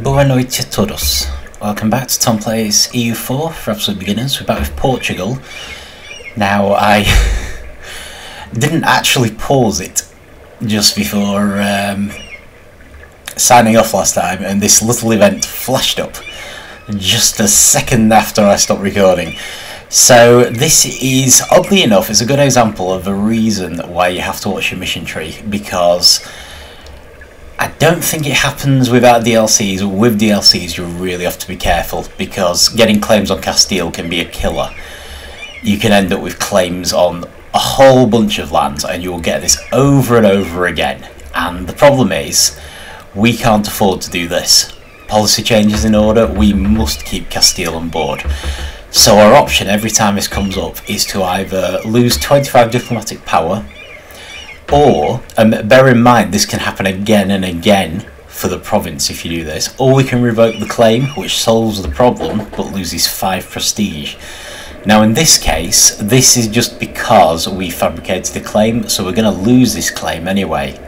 Boa noite a todos. Welcome back to Tom Plays EU4 for absolute beginners. We're back with Portugal. Now, I didn't actually pause it just before signing off last time, and this little event flashed up just a second after I stopped recording. So this is, oddly enough, it's a good example of a reason why you have to watch your mission tree, because I don't think it happens without DLCs. With DLCs you really have to be careful, because getting claims on Castile can be a killer. You can end up with claims on a whole bunch of lands and you will get this over and over again, and the problem is we can't afford to do this. Policy changes in order, we must keep Castile on board. So our option every time this comes up is to either lose 25 diplomatic power, or, bear in mind this can happen again and again for the province if you do this, or we can revoke the claim, which solves the problem but loses 5 prestige. Now in this case, this is just because we fabricated the claim, so we're going to lose this claim anyway.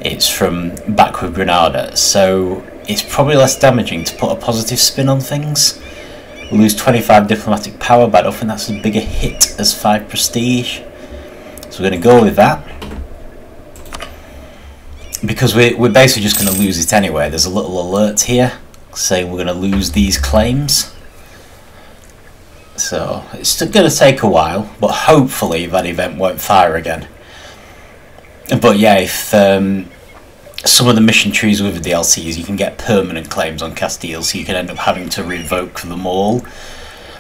It's from back with Granada, so it's probably less damaging to put a positive spin on things. We lose 25 diplomatic power, but I don't think that's as big a hit as 5 prestige. So we're going to go with that, because we're basically just going to lose it anyway. There's a little alert here saying we're going to lose these claims. So it's still going to take a while, but hopefully that event won't fire again. But yeah, if some of the mission trees with the DLCs, you can get permanent claims on Castile, so you can end up having to revoke them all.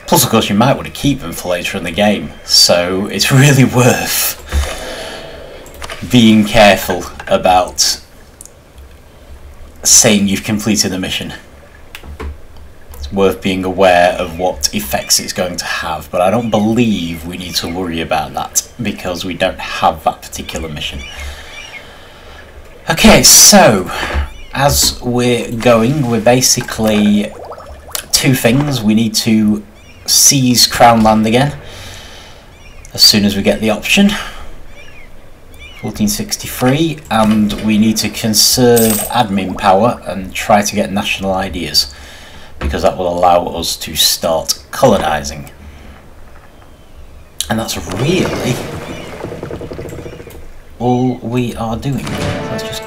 Plus, of course, you might want to keep them for later in the game, so it's really worth being careful about saying you've completed the mission. It's worth being aware of what effects it's going to have, but I don't believe we need to worry about that because we don't have that particular mission. Okay, so as we're going, we're basically two things. We need to seize crownland again as soon as we get the option, 1463, and we need to conserve admin power and try to get national ideas, because that will allow us to start colonising. And that's really all we are doing. Let's just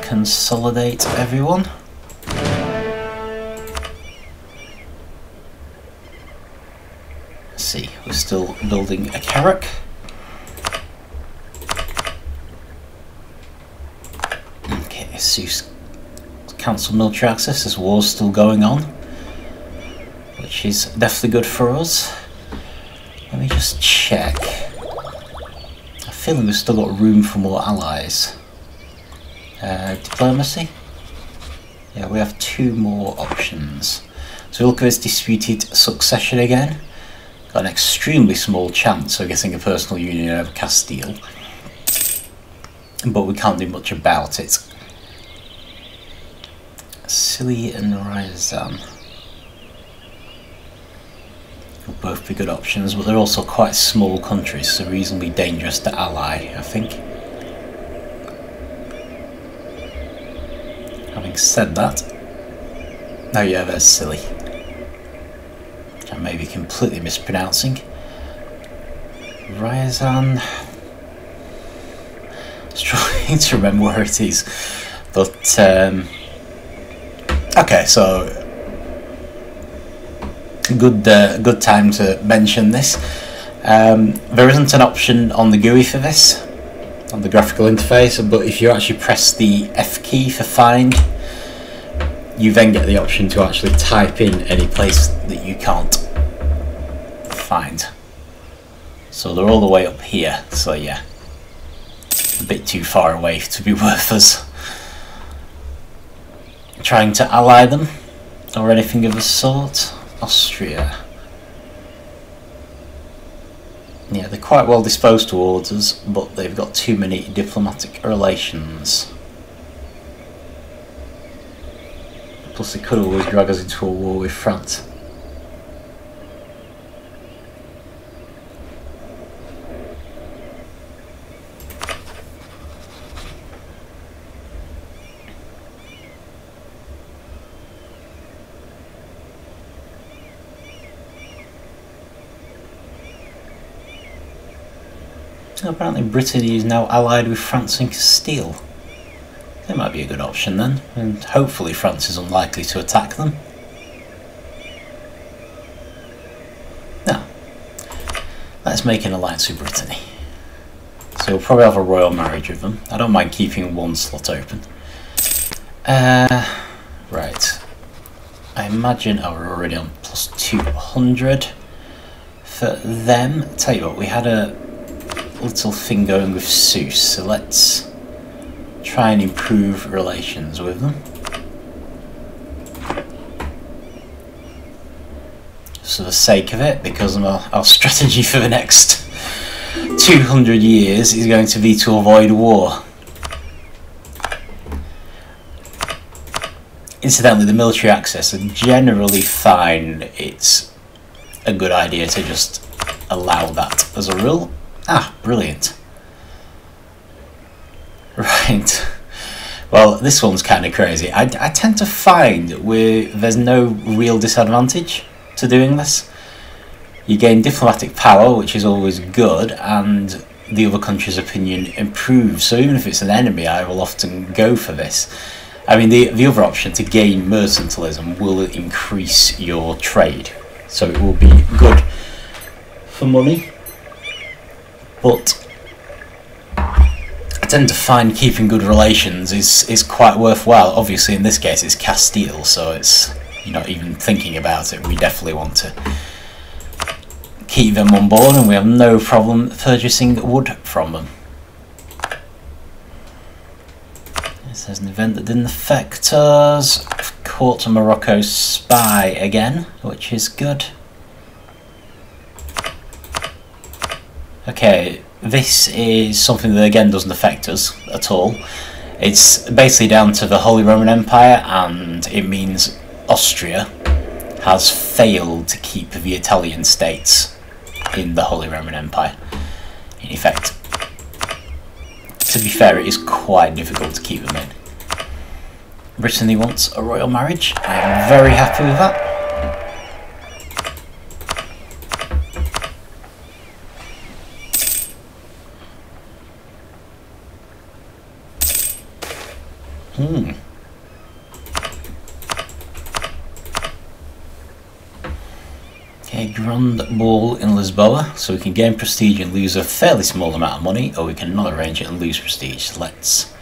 consolidate everyone. Let's see, we're still building a carrack. Okay, so cancel military access, this war's still going on, which is definitely good for us. Let me just check. I feel like we've still got room for more allies. Diplomacy? Yeah, we have 2 more options. So we look at this disputed succession again. Got an extremely small chance of getting a personal union over Castile, but we can't do much about it. Scilly and Ryazan will both be good options, but they're also quite small countries, so reasonably dangerous to ally, I think. Having said that, oh yeah, there's Scilly, which I may be completely mispronouncing. Ryazan, struggling to remember where it is, but okay, so good time to mention this. There isn't an option on the GUI for this, on the graphical interface, but if you actually press the F key for find, you then get the option to actually type in any place that you can't find. So they're all the way up here, so yeah, a bit too far away to be worth us trying to ally them or anything of the sort. Austria. Yeah, they're quite well disposed towards us, but they've got too many diplomatic relations. Plus they could always drag us into a war with France. Apparently Brittany is now allied with France and Castile. That might be a good option then, and hopefully France is unlikely to attack them. Now, let's make an alliance with Brittany. So we'll probably have a royal marriage with them. I don't mind keeping one slot open. Right. I imagine we're already on plus 200 for them. Tell you what, we had a little thing going with Seuss, so let's try and improve relations with them. Just for the sake of it, because our strategy for the next 200 years is going to be to avoid war. Incidentally, the military access, I generally find it's a good idea to just allow that as a rule. Ah, brilliant. Right. Well, this one's kind of crazy. I tend to find there's no real disadvantage to doing this. You gain diplomatic power, which is always good, and the other country's opinion improves. So even if it's an enemy, I will often go for this. I mean, the other option, to gain mercantilism, will increase your trade. So it will be good for money. But I tend to find keeping good relations is quite worthwhile. Obviously, in this case, it's Castile, so it's, you're not even thinking about it. We definitely want to keep them on board, and we have no problem purchasing wood from them. This is an event that didn't affect us. I've caught a Morocco spy again, which is good. Okay, this is something that again doesn't affect us at all. It's basically down to the Holy Roman Empire, and it means Austria has failed to keep the Italian states in the Holy Roman Empire. In effect, to be fair, it is quite difficult to keep them in. Brittany wants a royal marriage. I am very happy with that. Okay, Grand Ball in Lisboa, so we can gain prestige and lose a fairly small amount of money, or we can not arrange it and lose prestige. Let's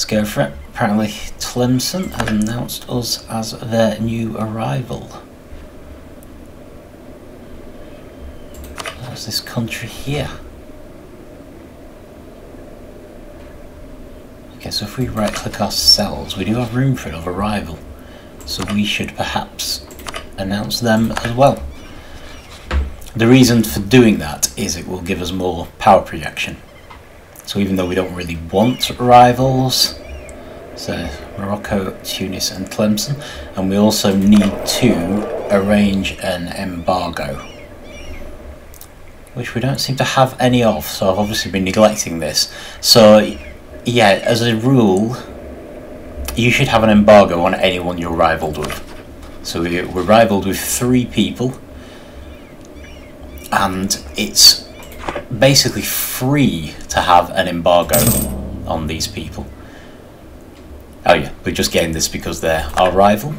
go for it. Apparently Tlemcen has announced us as their new arrival. There's this country here. Okay, so if we right click ourselves, we do have room for another arrival, so we should perhaps announce them as well. The reason for doing that is it will give us more power projection. So even though we don't really want rivals, so Morocco, Tunis and Tlemcen, and we also need to arrange an embargo, which we don't seem to have any of, so I've obviously been neglecting this. So yeah, as a rule, you should have an embargo on anyone you're rivaled with. So we're rivaled with 3 people, and it's basically free to have an embargo on these people. Oh yeah, we just gained this because they're our rival,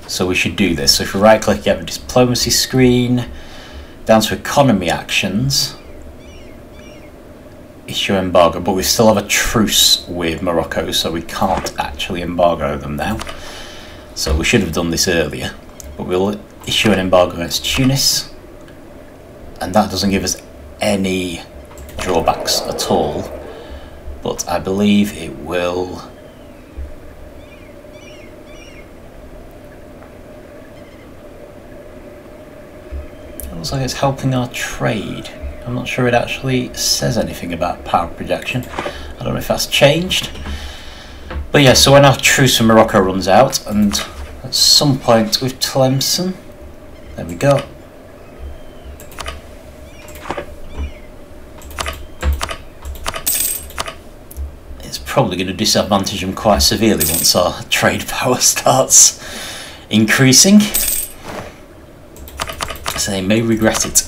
so we should do this. So if we right click, get the diplomacy screen, down to economy actions, issue embargo, but we still have a truce with Morocco, so we can't actually embargo them now. So we should have done this earlier, but we'll issue an embargo against Tunis, and that doesn't give us any drawbacks at all, but I believe it will. It looks like it's helping our trade. I'm not sure it actually says anything about power projection. I don't know if that's changed. But yeah, so when our truce in Morocco runs out, and at some point with Tlemcen, there we go. It's probably going to disadvantage them quite severely once our trade power starts increasing. So they may regret it.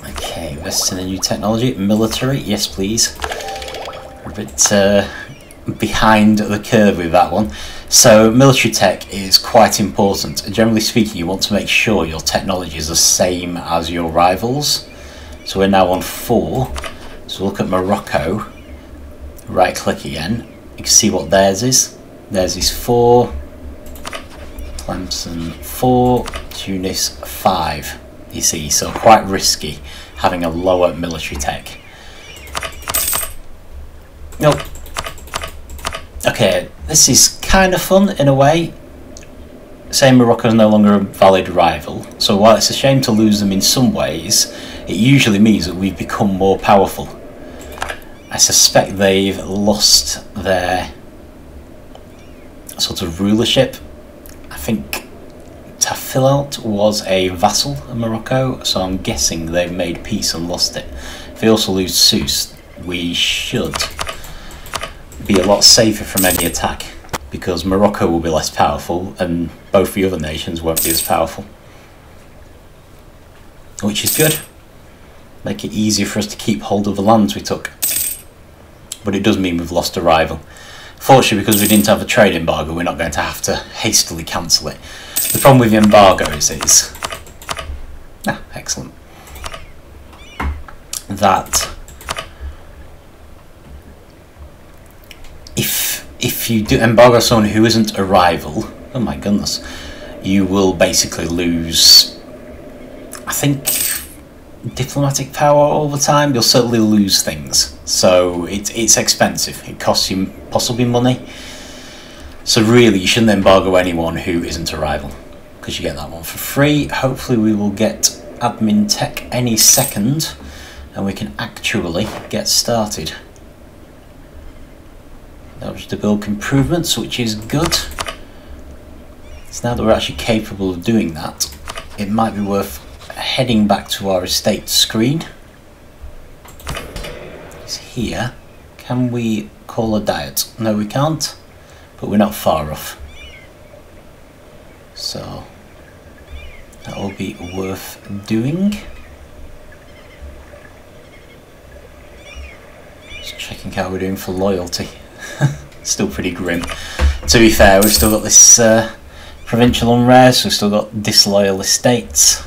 Okay, we investing in new technology. Military, yes please. We're a bit behind the curve with that one. So military tech is quite important. Generally speaking, you want to make sure your technology is the same as your rivals. So we're now on 4. So look at Morocco, right click again, you can see what theirs is. Theirs is 4, Clemson 4, Tunis 5, you see, so quite risky having a lower military tech. Nope. Okay, this is kind of fun in a way. Saying Morocco is no longer a valid rival, so while it's a shame to lose them in some ways, it usually means that we've become more powerful. I suspect they've lost their sort of rulership. I think Tafilaut was a vassal of Morocco, so I'm guessing they've made peace and lost it. If they also lose Sousse, we should be a lot safer from any attack, because Morocco will be less powerful and both the other nations won't be as powerful. Which is good. Make it easier for us to keep hold of the lands we took. But it does mean we've lost a rival. Fortunately, because we didn't have a trade embargo, we're not going to have to hastily cancel it. The problem with embargoes is... excellent. That if you do embargo someone who isn't a rival, oh my goodness, you will basically lose, I think, diplomatic power over time. You'll certainly lose things, so it's expensive. It costs you possibly money. So really, you shouldn't embargo anyone who isn't a rival, because you get that one for free. Hopefully we will get admin tech any second, and we can actually get started. That was the bulk improvements, which is good. So now that we're actually capable of doing that, it might be worth heading back to our estate screen. It's here. Can we call a diet? No, we can't, but we're not far off. So that will be worth doing. Just checking how we're doing for loyalty. Still pretty grim. To be fair, we've still got this provincial unrest, we've still got disloyal estates.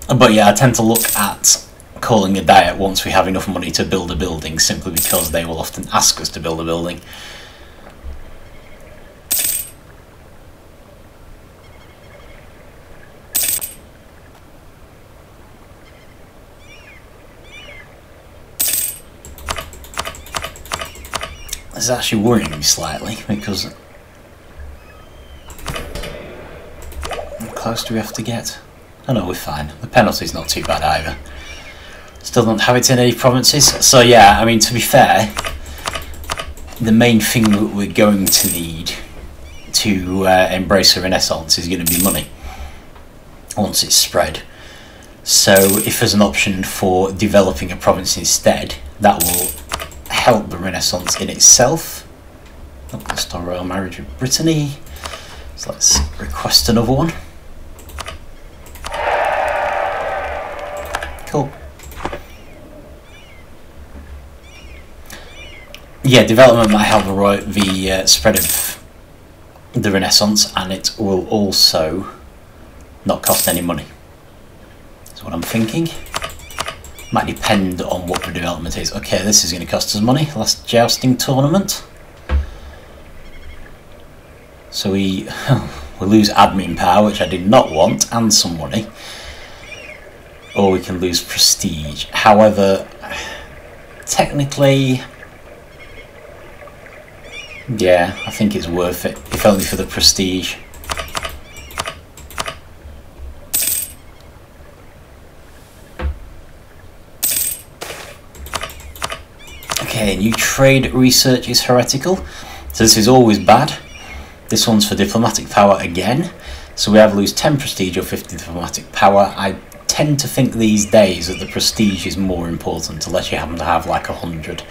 But yeah, I tend to look at calling a diet once we have enough money to build a building, simply because they will often ask us to build a building. This is actually worrying me slightly, because how close do we have to get? Oh no, we're fine. The penalty's not too bad either. Still don't have it in any provinces. So yeah, I mean, to be fair, the main thing that we're going to need to embrace a renaissance is going to be money, once it's spread. So if there's an option for developing a province instead, that will help the renaissance in itself. Oh, that's our royal marriage with Brittany. So let's request another one. Cool. Yeah, development might help the spread of the renaissance, and it will also not cost any money. That's what I'm thinking. Might depend on what the development is. Okay, this is going to cost us money. Last jousting tournament. So we lose admin power, which I did not want, and some money. Or we can lose prestige. However, technically, yeah, I think it's worth it, if only for the prestige. Okay, new trade research is heretical, so this is always bad. This one's for diplomatic power again, so we either lose 10 prestige or 50 diplomatic power. I tend to think these days that the prestige is more important, unless you happen to have like 100.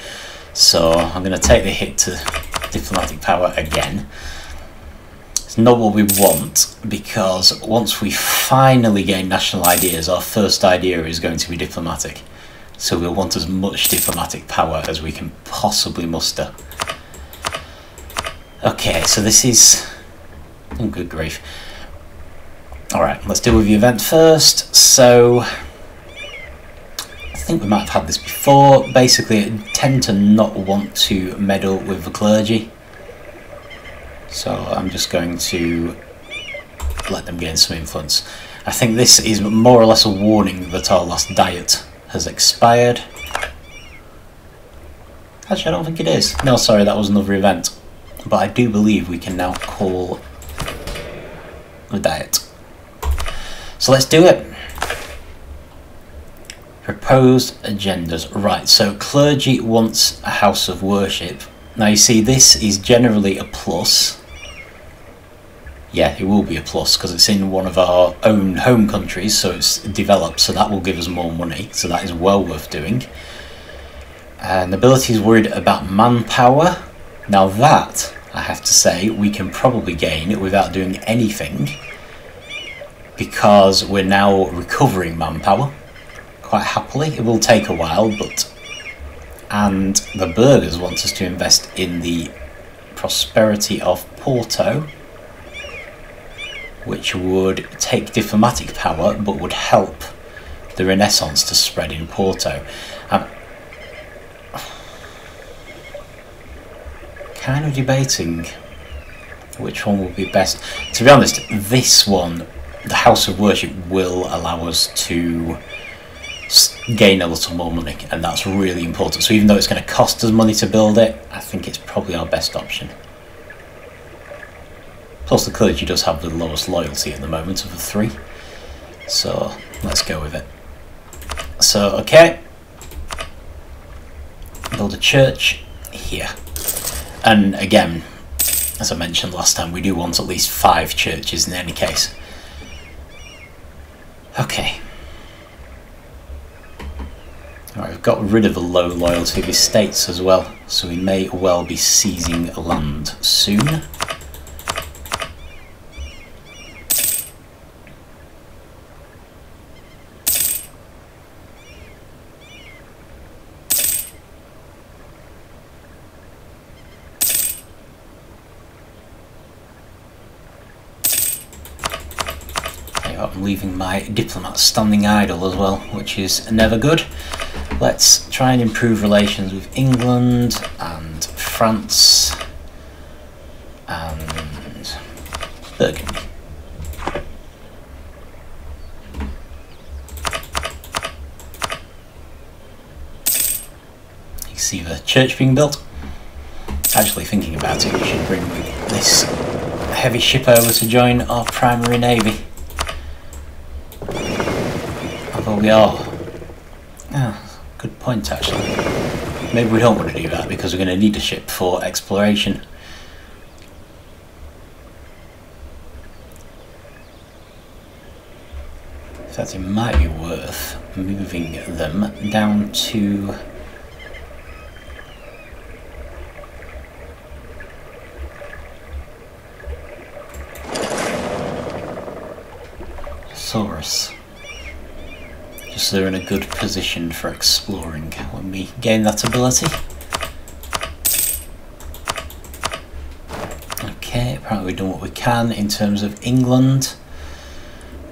So I'm going to take the hit to diplomatic power again. It's not what we want, because once we finally gain national ideas, our first idea is going to be diplomatic. So we'll want as much diplomatic power as we can possibly muster. Okay, so this is... oh, good grief. Alright, let's deal with the event first. So, I think we might have had this before. Basically, I tend to not want to meddle with the clergy. So I'm just going to let them gain some influence. I think this is more or less a warning that our last diet has expired. Actually, I don't think it is. No, sorry, that was another event. But I do believe we can now call the diet. So let's do it. Proposed agendas. Right, so clergy wants a house of worship. Now you see, this is generally a plus. Yeah, it will be a plus because it's in one of our own home countries, so it's developed, so that will give us more money, so that is well worth doing. Nobility is worried about manpower. Now that, I have to say, we can probably gain without doing anything, because we're now recovering manpower quite happily. It will take a while, but... and the burghers want us to invest in the prosperity of Porto, which would take diplomatic power but would help the Renaissance to spread in Porto. I'm kind of debating which one would be best. To be honest, this one, the House of Worship, will allow us to gain a little more money, and that's really important. So even though it's going to cost us money to build it, I think it's probably our best option. Plus the clergy does have the lowest loyalty at the moment of the three, so let's go with it. So okay, build a church here, and again, as I mentioned last time, we do want at least 5 churches in any case. Okay. Alright, we've got rid of the low loyalty of estates as well, so we may well be seizing land soon. I'm leaving my diplomats standing idle as well, which is never good. Let's try and improve relations with England and France and Burgundy. You can see the church being built. Actually, thinking about it, we should bring this heavy ship over to join our primary navy. Although we are... oh, good point actually. Maybe we don't want to do that because we're going to need a ship for exploration. In fact, it might be worth moving them down to... Saurus. Just so they're in a good position for exploring when we gain that ability. Okay, apparently we've done what we can in terms of England.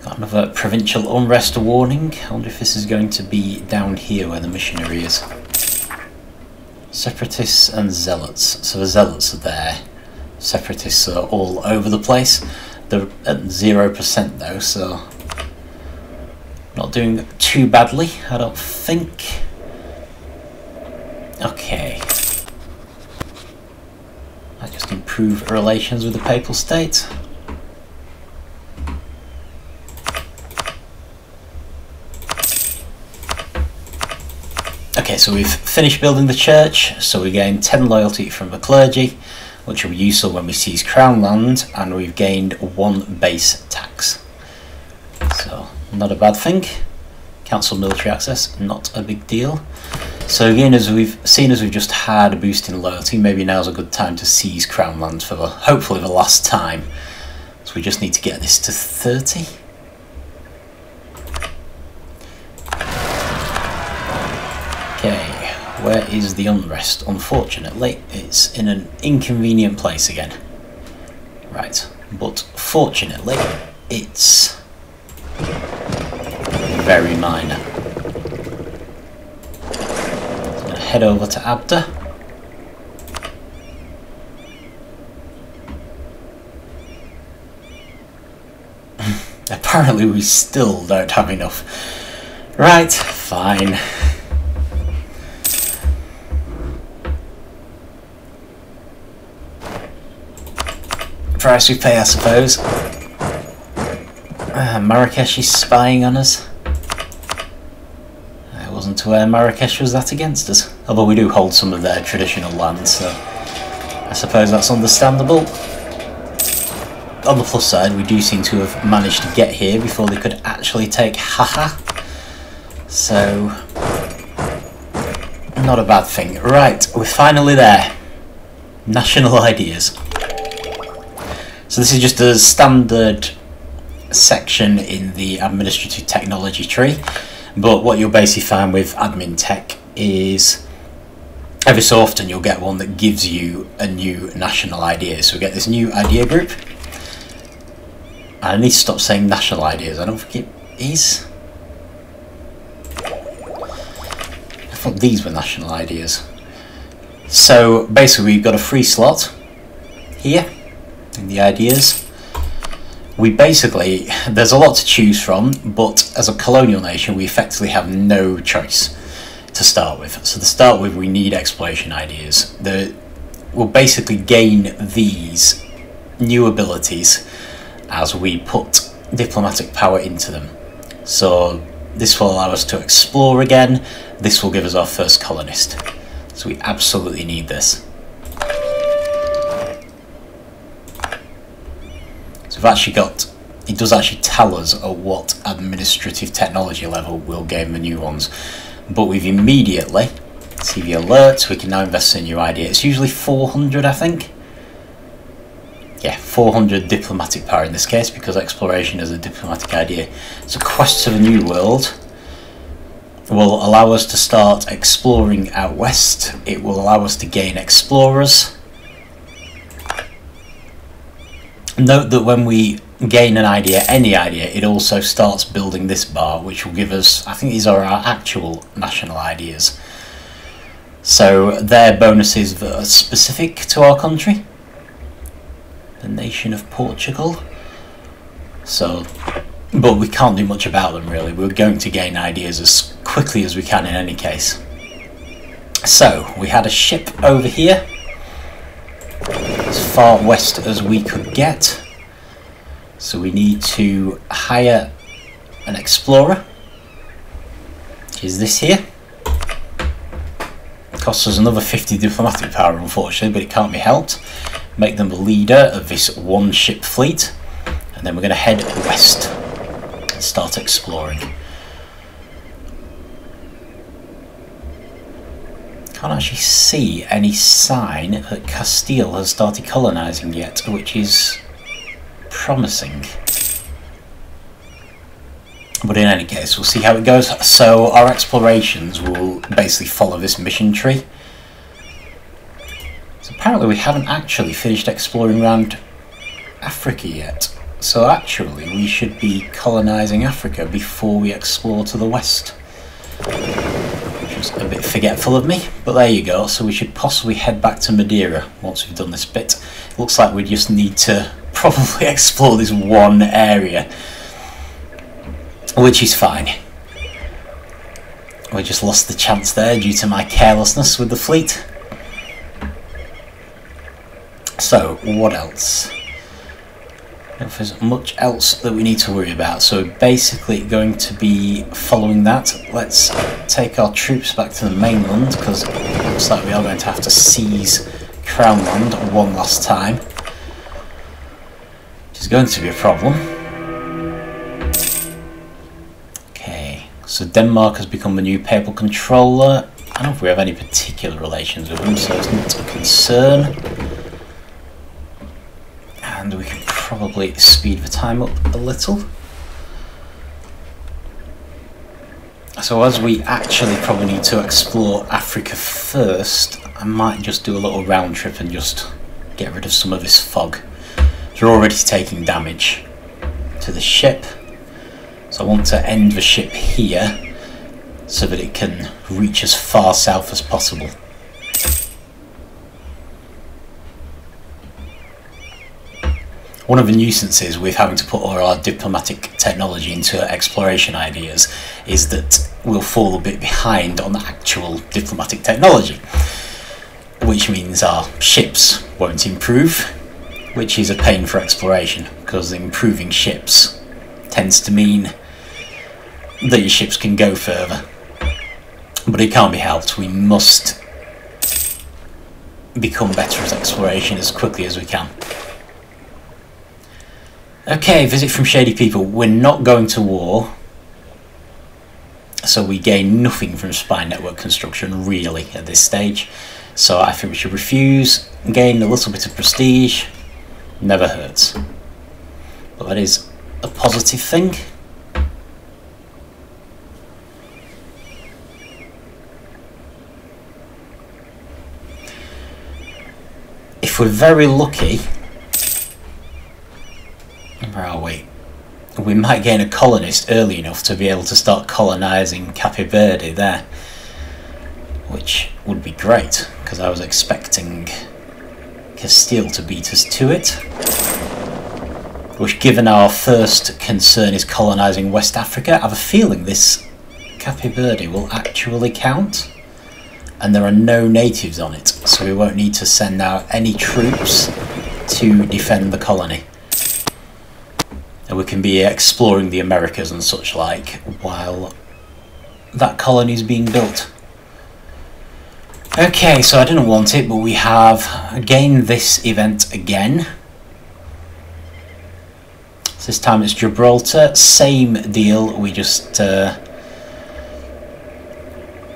Got another provincial unrest warning. I wonder if this is going to be down here where the missionary is. Separatists and zealots. So the zealots are there. Separatists are all over the place. They're at 0% though, so not doing too badly, I don't think. Okay. I just improve relations with the Papal State. Okay, so we've finished building the church, so we gain 10 loyalty from the clergy, which will be useful when we seize crown land, and we've gained 1 base tax. So, not a bad thing. Council military access, not a big deal. So again, as we've just had a boost in loyalty, maybe now's a good time to seize crown land for hopefully the last time. So we just need to get this to 30. Okay, where is the unrest? Unfortunately, it's in an inconvenient place again. Right, but fortunately, it's very minor. So I'm going to head over to Abda. Apparently we still don't have enough. Right, fine. Price we pay, I suppose. Marrakesh is spying on us. I wasn't aware Marrakesh was that against us. Although we do hold some of their traditional lands, so I suppose that's understandable. On the plus side, we do seem to have managed to get here before they could actually take Haha. So, not a bad thing. Right, we're finally there. National ideas. So this is just a standard section in the administrative technology tree, but what you'll basically find with admin tech is every so often you'll get one that gives you a new national idea. So we get this new idea group. I need to stop saying national ideas, I don't think it is. I thought these were national ideas. So basically we've got a free slot here in the ideas. We basically, there's a lot to choose from, but as a colonial nation we effectively have no choice to start with. So to start with we need exploration ideas. We'll basically gain these new abilities as we put diplomatic power into them. So this will allow us to explore again, this will give us our first colonist. So we absolutely need this. So we've actually got, it does actually tell us at what administrative technology level we'll gain the new ones. But we've immediately, see the alerts, we can now invest in a new idea. It's usually 400 I think. Yeah, 400 diplomatic power in this case because exploration is a diplomatic idea. So Quests of a New World will allow us to start exploring out west. It will allow us to gain explorers. Note that when we gain an idea, any idea, it also starts building this bar, which will give us, I think these are our actual national ideas. So they're bonuses that are specific to our country. The nation of Portugal. So, but we can't do much about them really. We're going to gain ideas as quickly as we can in any case. So, we had a ship over here, as far west as we could get. So we need to hire an explorer, which is this here. It costs us another 50 diplomatic power unfortunately, but it can't be helped. Make them the leader of this one ship fleet, and then we're going to head west and start exploring. Can't actually see any sign that Castile has started colonising yet, which is promising. But in any case, we'll see how it goes. So our explorations will basically follow this mission tree. So apparently we haven't actually finished exploring around Africa yet. So actually we should be colonising Africa before we explore to the west. Which was a bit forgetful of me, but there you go. So we should possibly head back to Madeira once we've done this bit. It looks like we just need to probably explore this one area, which is fine. We just lost the chance there due to my carelessness with the fleet. So, what else? If there's much else that we need to worry about, so basically going to be following that. Let's take our troops back to the mainland because it looks like we are going to have to seize crownland one last time, which is going to be a problem. Okay, so Denmark has become the new papal controller. I don't know if we have any particular relations with them, so it's not a concern. And we can probably speed the time up a little. So as we actually probably need to explore Africa first, I might just do a little round trip and just get rid of some of this fog. So we're already taking damage to the ship, so I want to end the ship here so that it can reach as far south as possible. One of the nuisances with having to put all our diplomatic technology into exploration ideas is that we'll fall a bit behind on the actual diplomatic technology, which means our ships won't improve, which is a pain for exploration, because improving ships tends to mean that your ships can go further. But it can't be helped. We must become better at exploration as quickly as we can. Okay, visit from shady people. We're not going to war, so we gain nothing from spy network construction really at this stage. So I think we should refuse, gain a little bit of prestige, never hurts. But that is a positive thing. If we're very lucky, where are we? We might gain a colonist early enough to be able to start colonising Cape Verde there, which would be great, because I was expecting Castile to beat us to it. Which, given our first concern is colonising West Africa, I have a feeling this Cape Verde will actually count. And there are no natives on it, so we won't need to send out any troops to defend the colony. And we can be exploring the Americas and such like while that colony is being built. Okay, so I didn't want it, but we have gained this event again. So this time it's Gibraltar, same deal, we just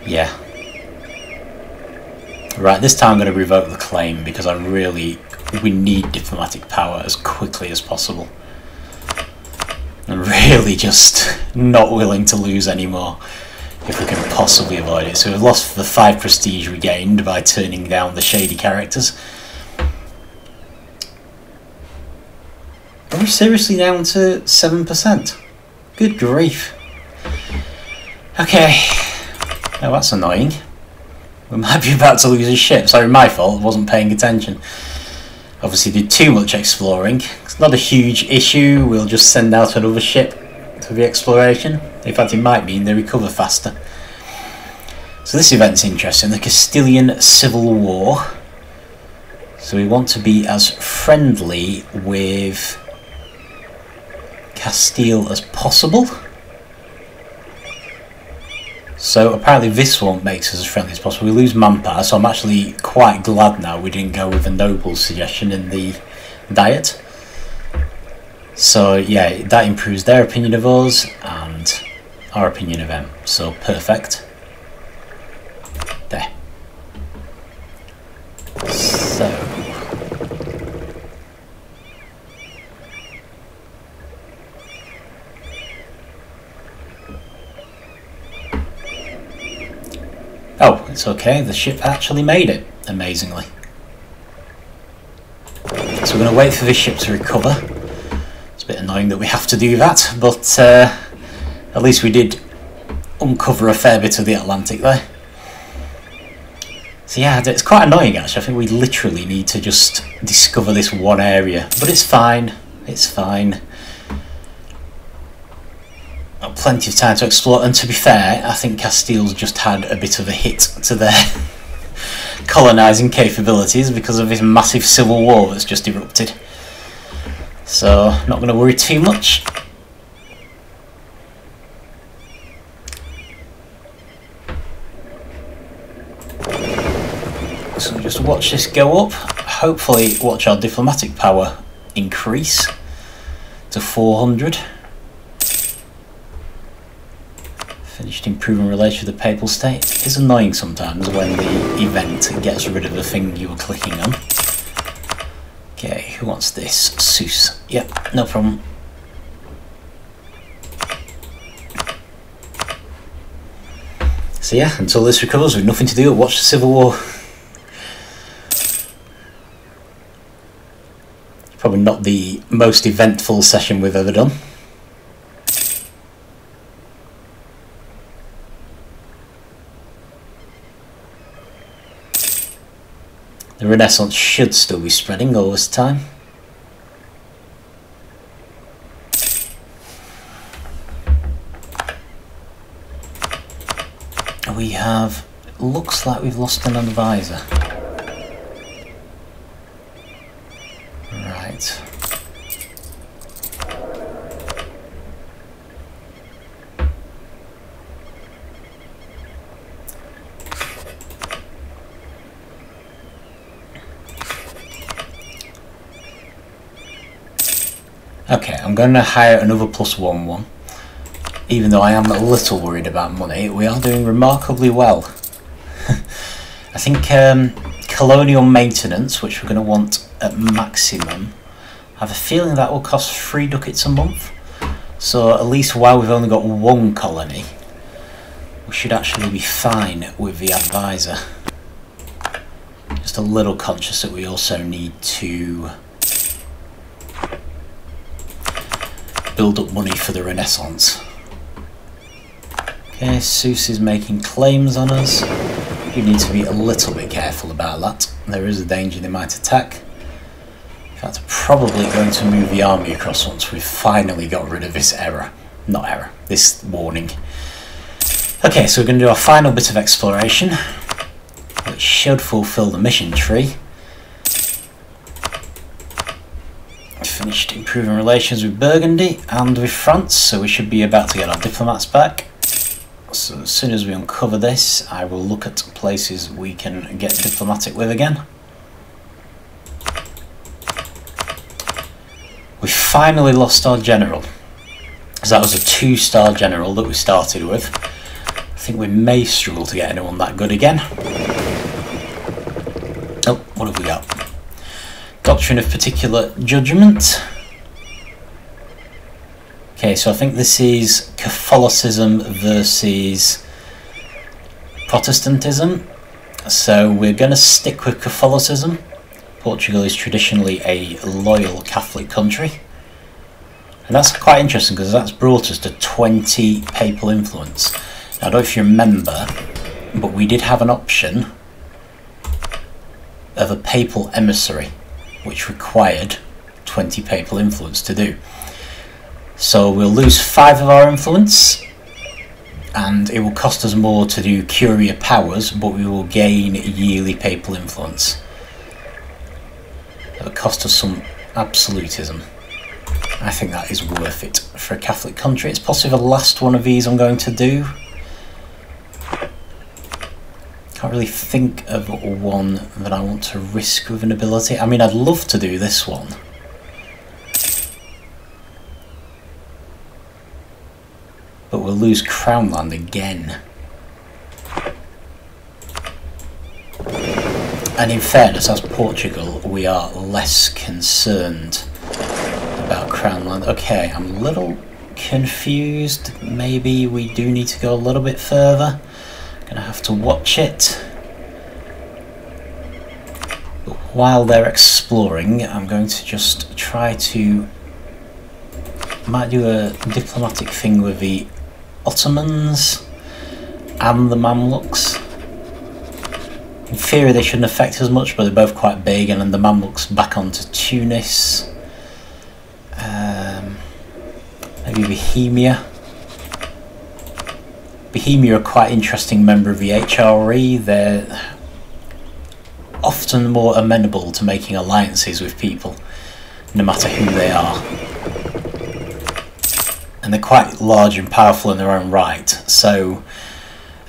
yeah. Right, this time I'm going to revoke the claim because we need diplomatic power as quickly as possible. I'm really just not willing to lose anymore if we can possibly avoid it. So we've lost the 5 prestige we gained by turning down the shady characters. Are we seriously down to 7%? Good grief. Okay, now that's annoying. We might be about to lose a ship. Sorry, my fault, I wasn't paying attention. Obviously did too much exploring. It's not a huge issue, we'll just send out another ship for the exploration. In fact, it might mean they recover faster. So this event's interesting, the Castilian Civil War. So we want to be as friendly with Castile as possible. So apparently this one makes us as friendly as possible. We lose manpower, so I'm actually quite glad now we didn't go with the nobles suggestion in the diet. So yeah, that improves their opinion of us and our opinion of them. So perfect. There. So oh, it's okay, the ship actually made it, amazingly. So we're going to wait for this ship to recover. It's a bit annoying that we have to do that, but at least we did uncover a fair bit of the Atlantic there. So yeah, it's quite annoying actually. I think we literally need to just discover this one area, but it's fine, it's fine. Plenty of time to explore, and to be fair, I think Castile's just had a bit of a hit to their colonising capabilities because of this massive civil war that's just erupted. So, not going to worry too much. So just watch this go up, hopefully watch our diplomatic power increase to 400. Finished improving relations with the Papal State. It's annoying sometimes when the event gets rid of the thing you were clicking on. Okay, Who wants this? Seuss. Yep, no problem. So yeah, until this recovers, we've nothing to do but watch the Civil War. Probably not the most eventful session we've ever done. The Renaissance should still be spreading all this time. We have, looks like we've lost an advisor. Right. Okay, I'm going to hire another +1/1. Even though I am a little worried about money, we are doing remarkably well. I think colonial maintenance, which we're going to want at maximum, I have a feeling that will cost 3 ducats a month. So at least while we've only got one colony, we should actually be fine with the advisor. Just a little conscious that we also need to build up money for the Renaissance. Okay, Seuss is making claims on us. We need to be a little bit careful about that. There is a danger they might attack. In fact, I'm probably going to move the army across once we've finally got rid of this error. Not error, this warning. Okay, so we're going to do our final bit of exploration, which should fulfill the mission tree. Finished improving relations with Burgundy and with France, so we should be about to get our diplomats back. So as soon as we uncover this, I will look at places we can get diplomatic with again. We finally lost our general. So that was a 2-star general that we started with. I think we may struggle to get anyone that good again. Oh, what have we got? Doctrine of particular judgment. Okay, so I think this is Catholicism versus Protestantism. So we're going to stick with Catholicism. Portugal is traditionally a loyal Catholic country. And that's quite interesting because that's brought us to 20 papal influence. Now, I don't know if you remember, but we did have an option of a papal emissary, which required 20 papal influence to do. So we'll lose 5 of our influence, and it will cost us more to do Curia powers, but we will gain yearly papal influence. It'll cost us some absolutism. I think that is worth it for a Catholic country. It's possibly the last one of these I'm going to do. Can't really think of one that I want to risk with an ability. I mean, I'd love to do this one. But we'll lose crownland again. And in fairness, as Portugal, we are less concerned about crownland. Okay, I'm a little confused. Maybe we do need to go a little bit further. Gonna have to watch it. But while they're exploring, I'm going to just try to... might do a diplomatic thing with the Ottomans and the Mamluks. In theory they shouldn't affect us much, but they're both quite big, and then the Mamluks back onto Tunis. Maybe Bohemia. Bohemia are quite interesting member of the HRE. They're often more amenable to making alliances with people, no matter who they are. And they're quite large and powerful in their own right, so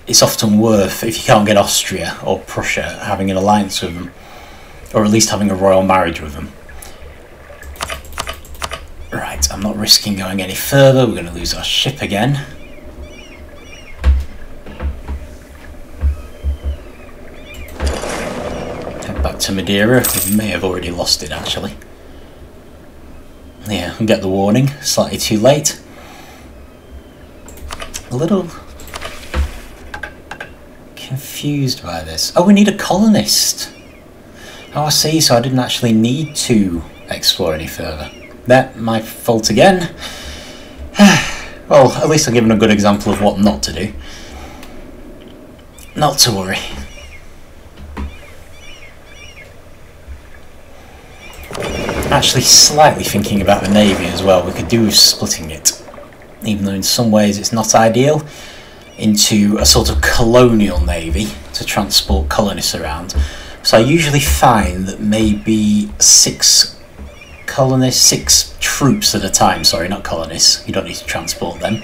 it's often worth, if you can't get Austria or Prussia, having an alliance with them, or at least having a royal marriage with them. Right, I'm not risking going any further. We're going to lose our ship again. Head back to Madeira. We may have already lost it, actually. Yeah, and get the warning, slightly too late. A little confused by this. Oh, we need a colonist. Oh, I see, so I didn't actually need to explore any further. That, my fault again. Well, at least I've given a good example of what not to do. Not to worry. Actually, slightly thinking about the Navy as well, we could do with splitting it, even though in some ways it's not ideal, into a sort of colonial Navy to transport colonists around. So I usually find that maybe 6 troops at a time, sorry, not colonists, you don't need to transport them.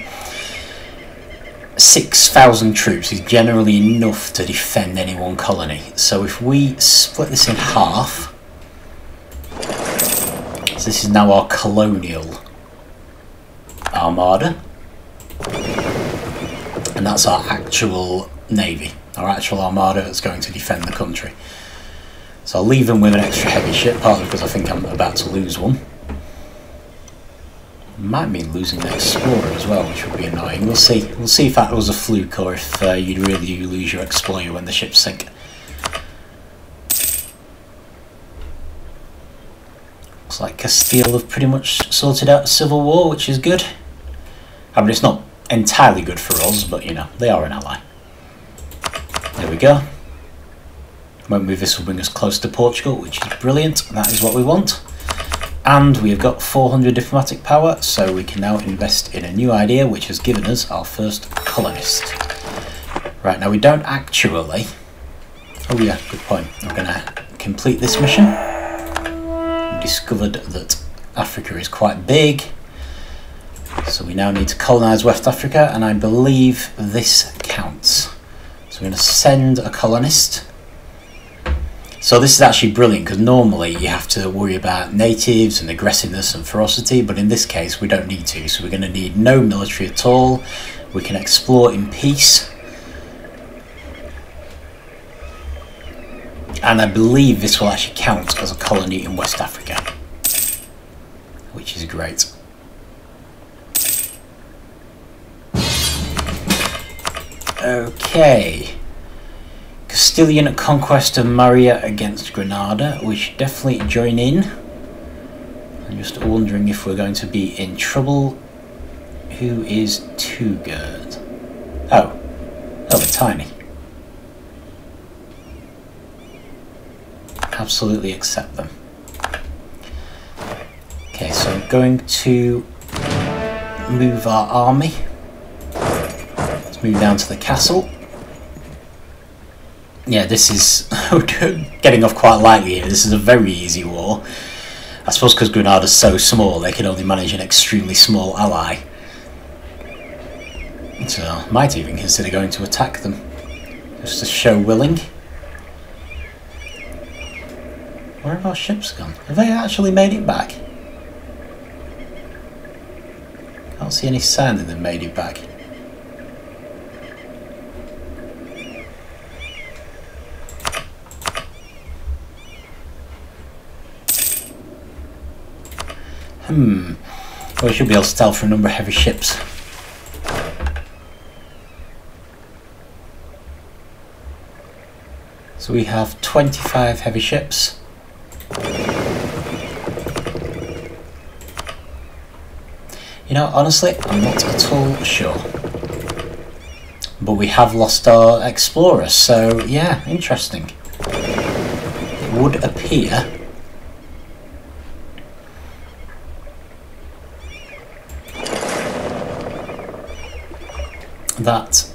6,000 troops is generally enough to defend any one colony. So if we split this in half, so this is now our colonial armada, and that's our actual navy, our actual armada that's going to defend the country. So I'll leave them with an extra heavy ship, partly because I think I'm about to lose one. Might mean losing the explorer as well, which would be annoying. We'll see. We'll see if that was a fluke or if you'd really lose your explorer when the ships sink. Looks like Castile have pretty much sorted out the Civil War, which is good. I mean, it's not entirely good for us, but you know, they are an ally. There we go. Won't move, this will bring us close to Portugal, which is brilliant. That is what we want. And we've got 400 diplomatic power, so we can now invest in a new idea, which has given us our first colonist. Right, now we don't actually... Oh yeah, good point. I'm going to complete this mission. We discovered that Africa is quite big, so we now need to colonise West Africa, and I believe this counts. So we're going to send a colonist. So this is actually brilliant, because normally you have to worry about natives and aggressiveness and ferocity, but in this case we don't need to. So we're going to need no military at all. We can explore in peace. And I believe this will actually count as a colony in West Africa, which is great. Okay. Castilian conquest of Maria against Granada. We should definitely join in. I'm just wondering if we're going to be in trouble. Who is too good? Oh, they're tiny. Absolutely accept them. Okay, so I'm going to move our army. Let's move down to the castle. Yeah, this is getting off quite lightly here. This is a very easy war. I suppose because Granada's so small, they can only manage an extremely small ally. So I might even consider going to attack them, just to show willing. Where have our ships gone? Have they actually made it back? Can't see any sign that they've made it back. Well, we should be able to tell from a number of heavy ships. So we have 25 heavy ships. You know, honestly, I'm not at all sure. But we have lost our explorer, so yeah, interesting. It would appear that,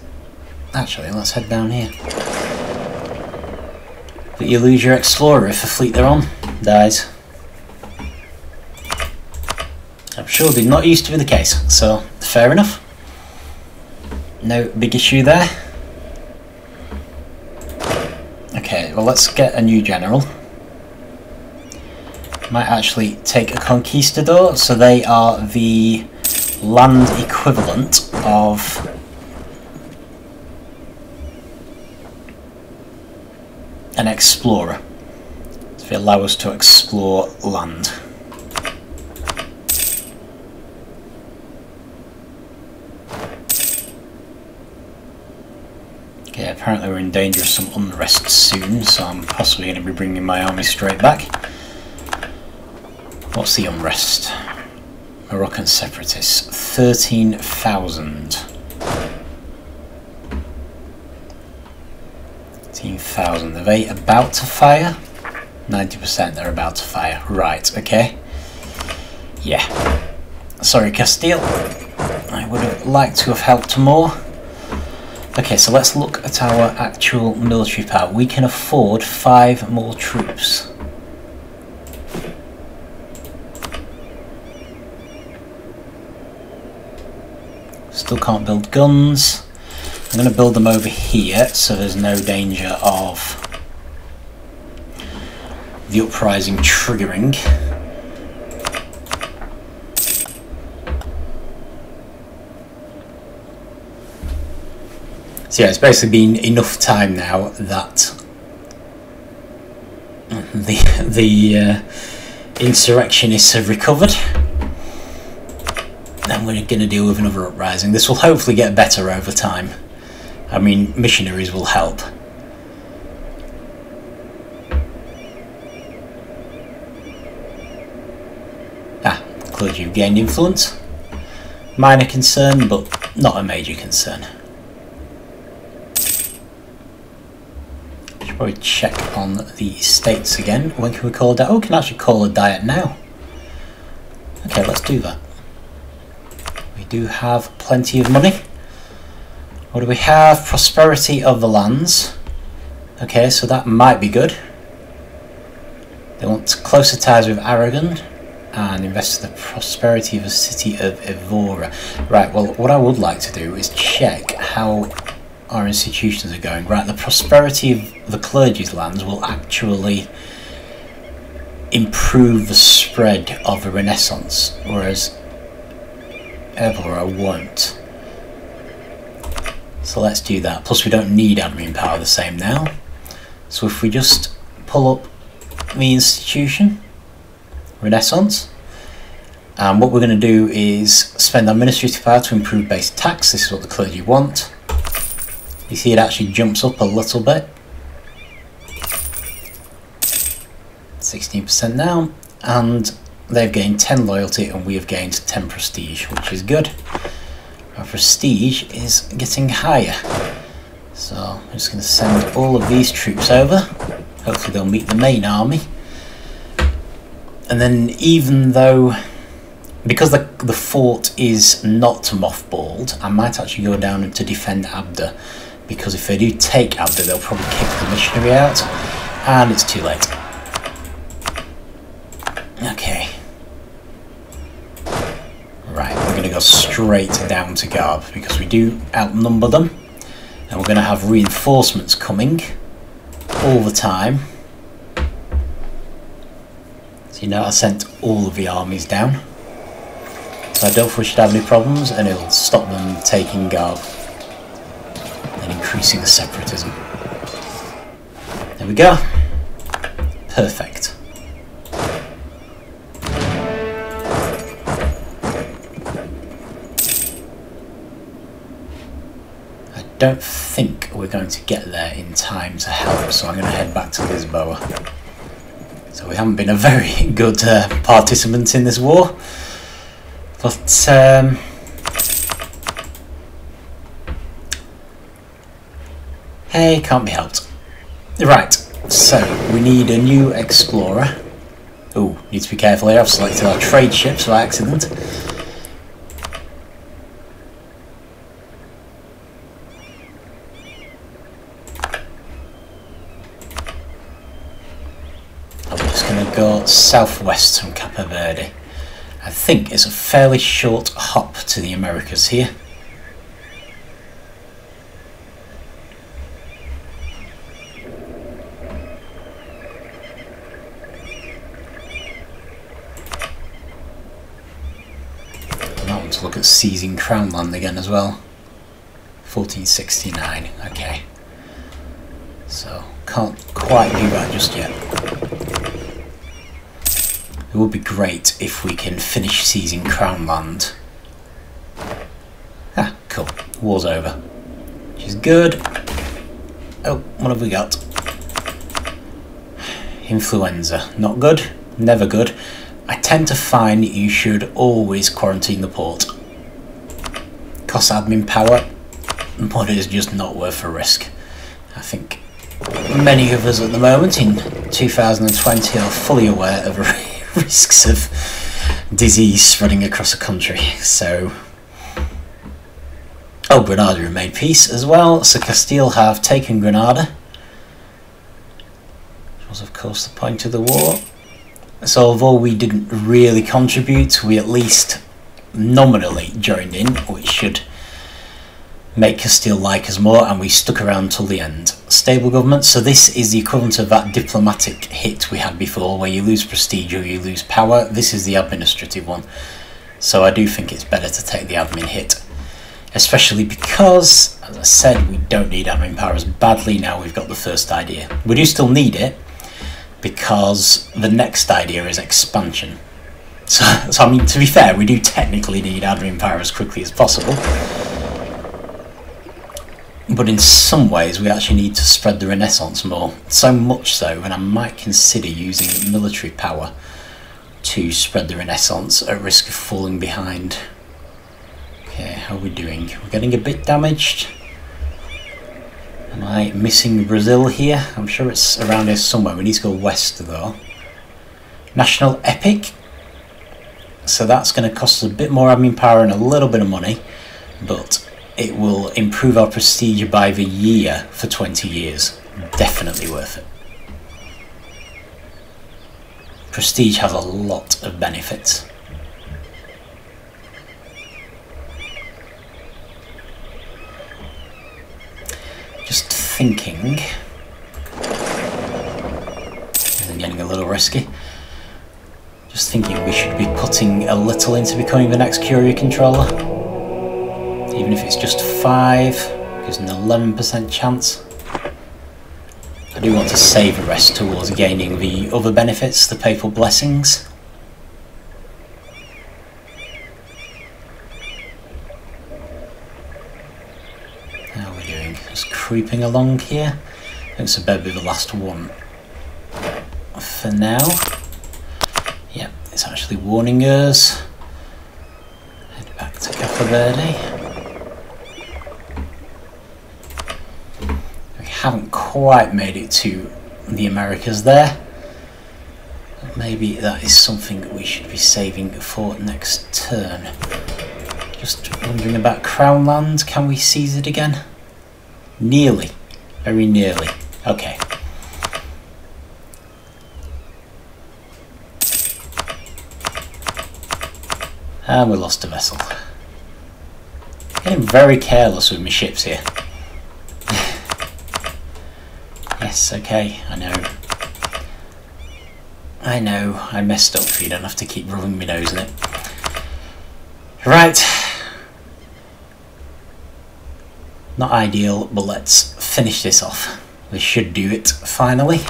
actually, let's head down here, that you lose your explorer if the fleet they're on dies. I'm sure they're not used to be the case, so fair enough. No big issue there. Okay, well, let's get a new general. Might actually take a conquistador, so they are the land equivalent of an explorer, so they allow us to explore land. apparently we're in danger of some unrest soon, so I'm possibly going to be bringing my army straight back. What's the unrest? Moroccan separatists, 13,000. 13,000. Are they about to fire? 90% they're about to fire. Right, okay. Yeah. Sorry, Castile. I would have liked to have helped more. Okay, so let's look at our actual military power. We can afford 5 more troops. Still can't build guns. I'm going to build them over here so there's no danger of the uprising triggering. So yeah, it's basically been enough time now that the insurrectionists have recovered. And we're going to deal with another uprising. This will hopefully get better over time. I mean, missionaries will help. Clergy have gained influence. Minor concern, but not a major concern. Should probably check on the states again. When can we call a diet? Oh, we can actually call a diet now. Okay, let's do that. We do have plenty of money. What do we have? Prosperity of the lands. Okay, so that might be good. They want closer ties with Aragon and invest in the prosperity of the city of Evora. Right, well, what I would like to do is check how our institutions are going. Right, the prosperity of the clergy's lands will actually improve the spread of the Renaissance, whereas Evora won't. So let's do that. Plus we don't need admin power the same now. So if we just pull up the institution, Renaissance, and what we're going to do is spend our administrative power to improve base tax. This is what the clergy want. You see it actually jumps up a little bit. 16% now, and they've gained 10 loyalty and we have gained 10 prestige, which is good. Our prestige is getting higher. So I'm just going to send all of these troops over. Hopefully they'll meet the main army. And then even though, because the fort is not mothballed, I might actually go down to defend Abda. Because if they do take Abda, they'll probably kick the missionary out. And it's too late. Okay. Right, we're going to go straight down to Garb because we do outnumber them. And we're going to have reinforcements coming all the time. So you know I sent all of the armies down. So I don't think we should have any problems, and it'll stop them taking Garb and increasing the separatism. There we go. Perfect. I don't think we're going to get there in time to help, so I'm going to head back to Lisboa. So we haven't been a very good participant in this war, but hey, can't be helped. Right, so we need a new explorer. Oh, need to be careful here, I've selected our trade ships by accident. Go southwest from Cape Verde. I think it's a fairly short hop to the Americas here. I want to look at seizing crownland again as well. 1469, okay. So can't quite do that just yet. It would be great if we can finish seizing crownland. Ah, cool. War's over. Which is good. Oh, what have we got? Influenza. Not good. Never good. I tend to find you should always quarantine the port. Costs admin power, but it is just not worth the risk. I think many of us at the moment in 2020 are fully aware of the risks of disease spreading across the country. So, oh, Granada have made peace as well. So Castile have taken Granada, which was of course the point of the war. So although we didn't really contribute, we at least nominally joined in, which should make Castile like us more, and we stuck around till the end. Stable government, so this is the equivalent of that diplomatic hit we had before, where you lose prestige or you lose power. This is the administrative one, so I do think it's better to take the admin hit, especially because, as I said, we don't need admin power as badly now we've got the first idea. We do still need it, because the next idea is expansion. So I mean, to be fair, we do technically need admin power as quickly as possible, but in some ways we actually need to spread the Renaissance more. So much so, and I might consider using military power to spread the Renaissance at risk of falling behind. Okay, how are we doing? We're getting a bit damaged. Am I missing Brazil here? I'm sure it's around here somewhere. We need to go west though. National Epic. So that's going to cost us a bit more admin power and a little bit of money, but it will improve our prestige by the year for 20 years. Definitely worth it. Prestige has a lot of benefits. Just thinking, and getting a little risky, just thinking we should be putting a little into becoming the next courier controller, even if it's just 5, gives an 11% chance. I do want to save the rest towards gaining the other benefits, the papal blessings. How are we doing? Just creeping along here. I think it's about the last one for now. Yep, it's actually warning us. Head back to Capo Verde. We haven't quite made it to the Americas there. Maybe that is something that we should be saving for next turn. Just wondering about crownland. Can we seize it again? Nearly. Very nearly. Okay. And we lost a vessel. Getting very careless with my ships here. Yes, okay, I know. I know, I messed up, you don't have to keep rubbing my nose in it. Right. Not ideal, but let's finish this off. We should do it, finally. So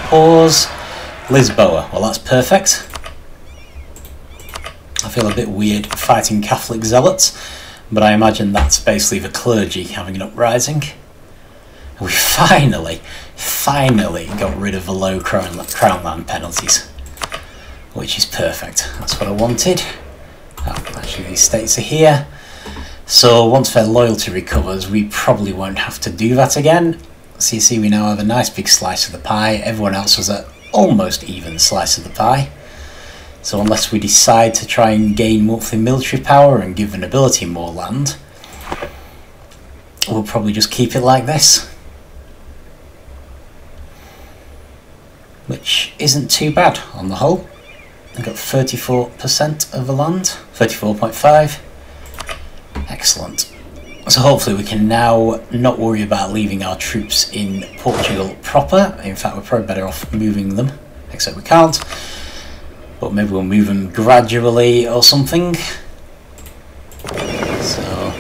pause. Lisboa, well that's perfect. I feel a bit weird fighting Catholic zealots, but I imagine that's basically the clergy having an uprising. We finally got rid of the low crownland penalties, which is perfect. That's what I wanted. Oh, actually these states are here. So once their loyalty recovers, we probably won't have to do that again. So you see we now have a nice big slice of the pie. Everyone else was an almost even slice of the pie. So unless we decide to try and gain monthly military power and give the nobility more land, we'll probably just keep it like this. Which isn't too bad on the whole. I've got 34% of the land, 34.5. Excellent. So hopefully we can now not worry about leaving our troops in Portugal proper. In fact, we're probably better off moving them, except we can't. But maybe we'll move them gradually or something. So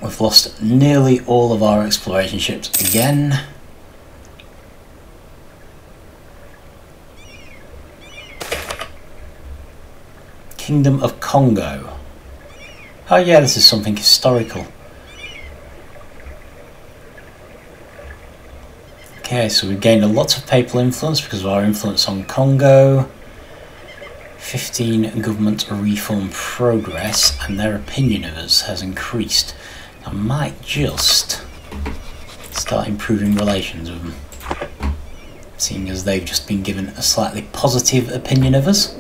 we've lost nearly all of our exploration ships again. Kingdom of Congo. Oh yeah, this is something historical. Okay, so we've gained a lot of papal influence because of our influence on Congo. 15 government reform progress, and their opinion of us has increased. I might just start improving relations with them, seeing as they've just been given a slightly positive opinion of us.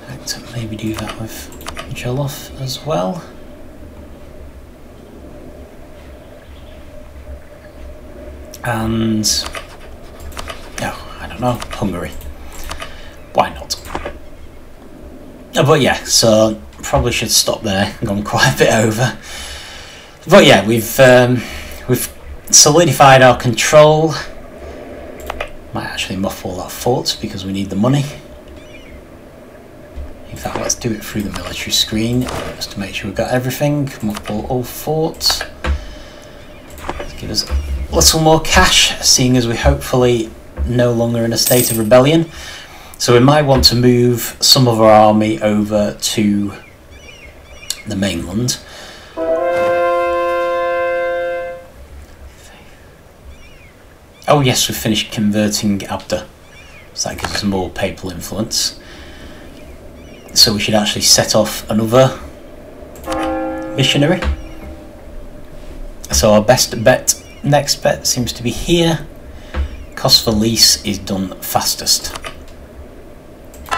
I'd like to maybe do that with Jollof as well. And I don't know, Hungary. Why not? But yeah, so probably should stop there. Gone quite a bit over. But yeah, we've solidified our control. Might actually mothball that fort because we need the money. In fact, let's do it through the military screen just to make sure we've got everything. Mothball all forts. Let's give us a little more cash, seeing as we're hopefully no longer in a state of rebellion. So we might want to move some of our army over to the mainland. Oh yes, we've finished converting Abda, so that gives us more papal influence. So we should actually set off another missionary. So our best bet, next bet seems to be here. Cost for lease is done fastest.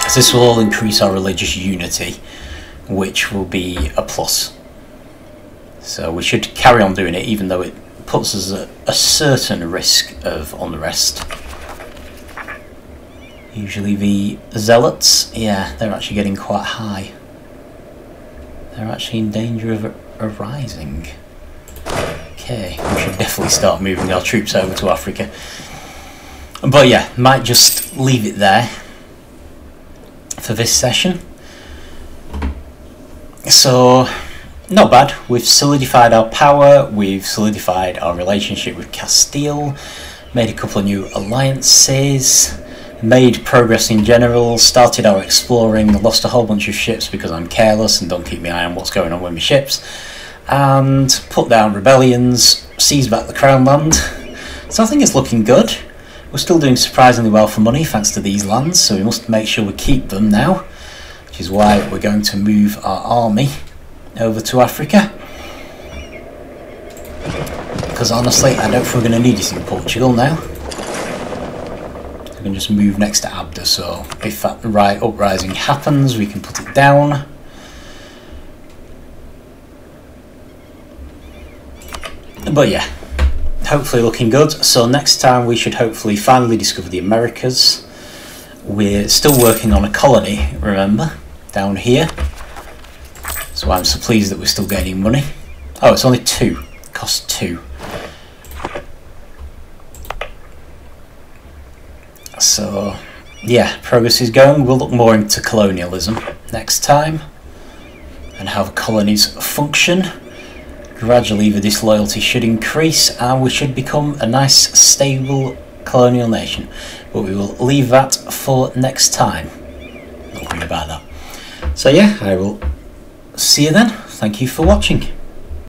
So this will all increase our religious unity, which will be a plus. So we should carry on doing it, even though it puts us at a certain risk of unrest. Usually the zealots, yeah, they're actually getting quite high. They're actually in danger of rising. Okay, we should definitely start moving our troops over to Africa. But yeah, might just leave it there for this session. So, not bad. We've solidified our power, we've solidified our relationship with Castile, made a couple of new alliances, made progress in general, started our exploring, lost a whole bunch of ships because I'm careless and don't keep my eye on what's going on with my ships, and put down rebellions, seized back the crownland. So I think it's looking good. We're still doing surprisingly well for money thanks to these lands, so we must make sure we keep them now, which is why we're going to move our army over to Africa. Because honestly, I don't think we're going to need it in Portugal now. We can just move next to Abda, so if that right uprising happens, we can put it down. But yeah, hopefully looking good. So next time we should hopefully finally discover the Americas. We're still working on a colony, remember, down here. So I'm so pleased that we're still gaining money. Oh, it's only 2. Cost 2. So yeah, progress is going. We'll look more into colonialism next time and how colonies function. Gradually the disloyalty should increase and we should become a nice stable colonial nation, but we will leave that for next time. Not worry about that. So yeah, I will see you then. Thank you for watching.